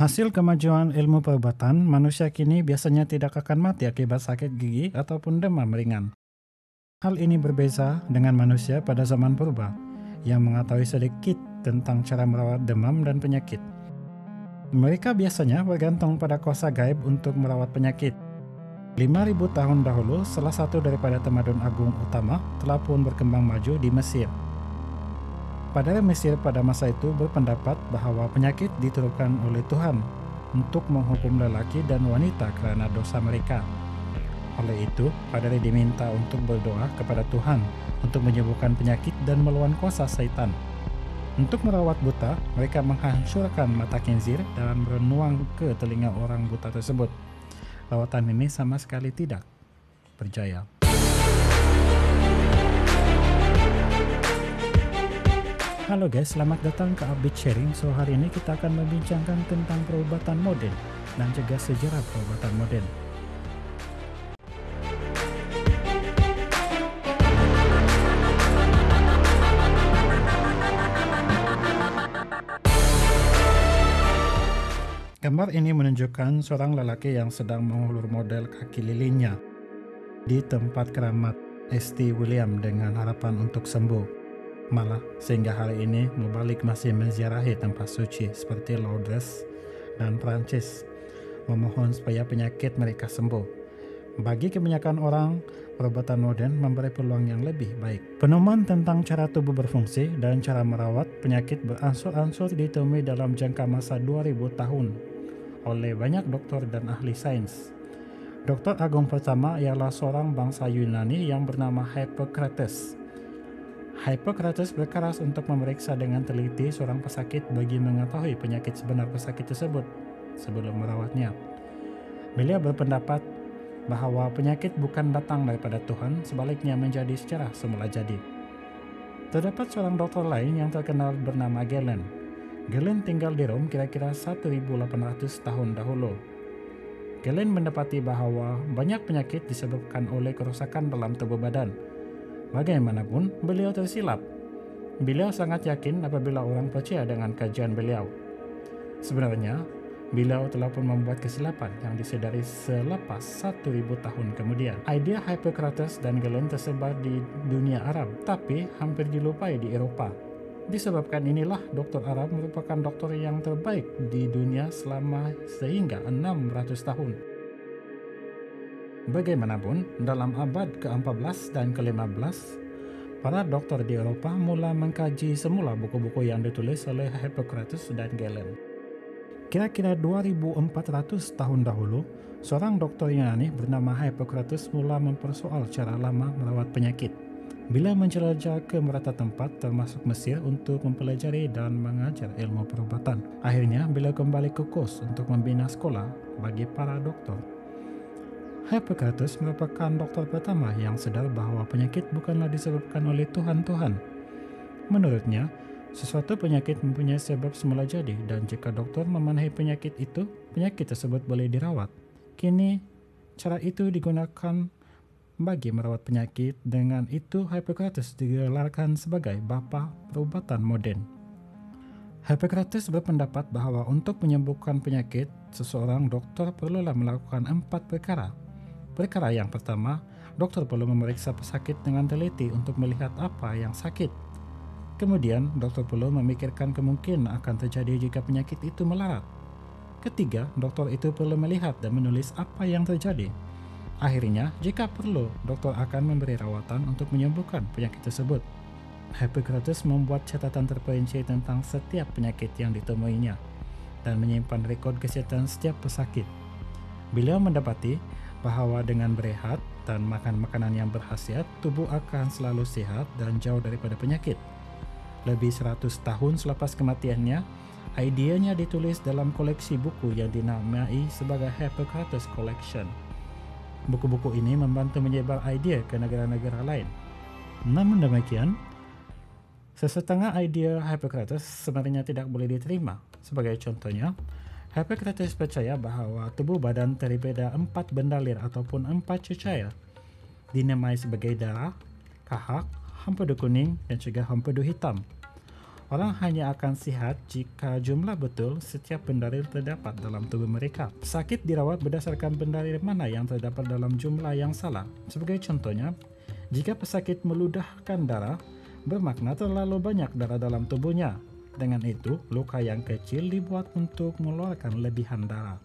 Hasil kemajuan ilmu perubatan, manusia kini biasanya tidak akan mati akibat sakit gigi ataupun demam ringan. Hal ini berbeda dengan manusia pada zaman purba, yang mengetahui sedikit tentang cara merawat demam dan penyakit. Mereka biasanya bergantung pada kuasa gaib untuk merawat penyakit. 5.000 tahun dahulu, salah satu daripada tamadun agung utama telah pun berkembang maju di Mesir. Pada Mesir pada masa itu berpendapat bahwa penyakit diturunkan oleh Tuhan untuk menghukum lelaki dan wanita karena dosa mereka. Oleh itu, padari diminta untuk berdoa kepada Tuhan untuk menyembuhkan penyakit dan melawan kuasa Satan. Untuk merawat buta, mereka menghancurkan mata khinzir dan menuang ke telinga orang buta tersebut. Rawatan ini sama sekali tidak berjaya. Halo guys, selamat datang ke Update Sharing. So hari ini kita akan membincangkan tentang perubatan modern dan juga sejarah perubatan modern. Gambar ini menunjukkan seorang lelaki yang sedang mengulur model kaki lilinnya di tempat keramat St. William dengan harapan untuk sembuh. Malah, sehingga hari ini Mubalik masih menziarahi tempat suci seperti Lourdes dan Prancis, memohon supaya penyakit mereka sembuh. Bagi kebanyakan orang, perubatan modern memberi peluang yang lebih baik. Penemuan tentang cara tubuh berfungsi dan cara merawat penyakit beransur-ansur ditemui dalam jangka masa 2000 tahun oleh banyak dokter dan ahli sains. Dokter agung pertama ialah seorang bangsa Yunani yang bernama Hippocrates. Hippocrates berkeras untuk memeriksa dengan teliti seorang pesakit bagi mengetahui penyakit sebenar pesakit tersebut sebelum merawatnya. Beliau berpendapat bahwa penyakit bukan datang daripada Tuhan, sebaliknya menjadi secara semula jadi. Terdapat seorang dokter lain yang terkenal bernama Galen. Galen tinggal di Rom kira-kira 1800 tahun dahulu. Galen mendapati bahwa banyak penyakit disebabkan oleh kerusakan dalam tubuh badan. Bagaimanapun, beliau tersilap. Beliau sangat yakin apabila orang percaya dengan kajian beliau. Sebenarnya, beliau telah pun membuat kesilapan yang disadari selepas 1000 tahun kemudian. Idea Hippocrates dan Galen tersebar di dunia Arab, tapi hampir dilupai di Eropa. Disebabkan inilah dokter Arab merupakan dokter yang terbaik di dunia selama sehingga 600 tahun. Bagaimanapun, dalam abad ke-14 dan ke-15, para dokter di Eropa mula mengkaji semula buku-buku yang ditulis oleh Hippocrates dan Galen. Kira-kira 2400 tahun dahulu, seorang dokter Yunani bernama Hippocrates mula mempersoal cara lama merawat penyakit. Bila menjelajah ke merata tempat termasuk Mesir untuk mempelajari dan mengajar ilmu perubatan. Akhirnya, beliau kembali ke Kos untuk membina sekolah bagi para dokter. Hippocrates merupakan dokter pertama yang sadar bahwa penyakit bukanlah disebabkan oleh Tuhan. Menurutnya, sesuatu penyakit mempunyai sebab semula jadi, dan jika dokter memenuhi penyakit itu, penyakit tersebut boleh dirawat. Kini, cara itu digunakan bagi merawat penyakit. Dengan itu, Hippocrates digelarkan sebagai bapa perubatan modern. Hippocrates berpendapat bahwa untuk menyembuhkan penyakit, seseorang dokter perlulah melakukan 4 perkara. Perkara yang pertama, dokter perlu memeriksa pesakit dengan teliti untuk melihat apa yang sakit. Kemudian, dokter perlu memikirkan kemungkinan akan terjadi jika penyakit itu melarat. Ketiga, dokter itu perlu melihat dan menulis apa yang terjadi. Akhirnya, jika perlu, dokter akan memberi rawatan untuk menyembuhkan penyakit tersebut. Hippocrates membuat catatan terperinci tentang setiap penyakit yang ditemuinya dan menyimpan rekod kesehatan setiap pesakit. Beliau mendapati bahwa dengan berehat dan makan makanan yang berkhasiat, tubuh akan selalu sehat dan jauh daripada penyakit. Lebih 100 tahun selepas kematiannya, idenya ditulis dalam koleksi buku yang dinamai sebagai Hippocrates Collection. Buku-buku ini membantu menyebar idea ke negara-negara lain. Namun demikian, sesetengah idea Hippocrates sebenarnya tidak boleh diterima. Sebagai contohnya, Hippocrates percaya bahwa tubuh badan terdiri dari 4 bendalir ataupun 4 cecair, dinamai sebagai darah, kahak, empedu kuning, dan juga empedu hitam. Orang hanya akan sehat jika jumlah betul setiap pendarir terdapat dalam tubuh mereka. Sakit dirawat berdasarkan pendarir mana yang terdapat dalam jumlah yang salah. Sebagai contohnya, jika pesakit meludahkan darah, bermakna terlalu banyak darah dalam tubuhnya. Dengan itu, luka yang kecil dibuat untuk mengeluarkan lebihan darah.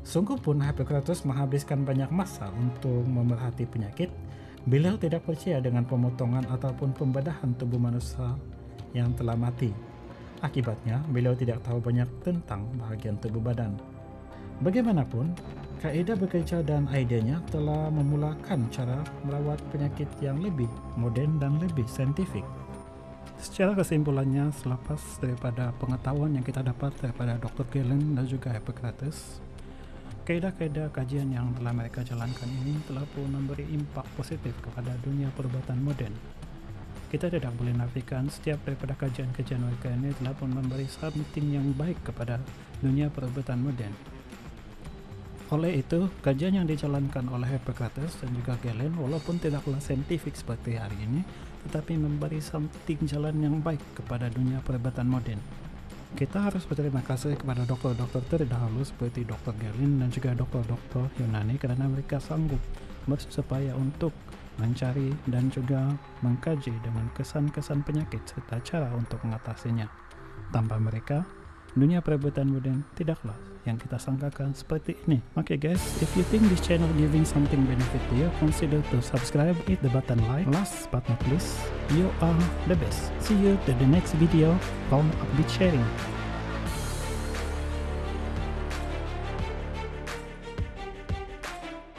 Sungguh pun Hippocrates menghabiskan banyak masa untuk memerhati penyakit. Beliau tidak percaya dengan pemotongan ataupun pembedahan tubuh manusia yang telah mati. Akibatnya, beliau tidak tahu banyak tentang bahagian tubuh badan. Bagaimanapun, kaidah bekerja dan idenya telah memulakan cara merawat penyakit yang lebih modern dan lebih saintifik. Secara kesimpulannya, selepas daripada pengetahuan yang kita dapat daripada Dr. Galen dan juga Hippocrates, kaidah-kaidah kajian yang telah mereka jalankan ini telah pun memberi impak positif kepada dunia perubatan modern. Kita tidak boleh nafikan setiap daripada kajian-kajian mereka ini telah pun memberi something yang baik kepada dunia perubatan modern. Oleh itu, kajian yang dijalankan oleh Hippocrates dan juga Galen walaupun tidaklah saintifik seperti hari ini, tetapi memberi something jalan yang baik kepada dunia perubatan modern. Kita harus berterima kasih kepada dokter-dokter terdahulu seperti Dr. Galen dan juga dokter-dokter Yunani karena mereka sanggup bersusah payah untuk mencari dan juga mengkaji dengan kesan-kesan penyakit serta cara untuk mengatasinya. Tanpa mereka, dunia perubatan modern tidaklah yang kita sangkakan seperti ini. Okay guys, if you think this channel giving something benefit to you, consider to subscribe, hit the button like. Last but not least, you are the best. See you to the next video. From Upbeat Sharing.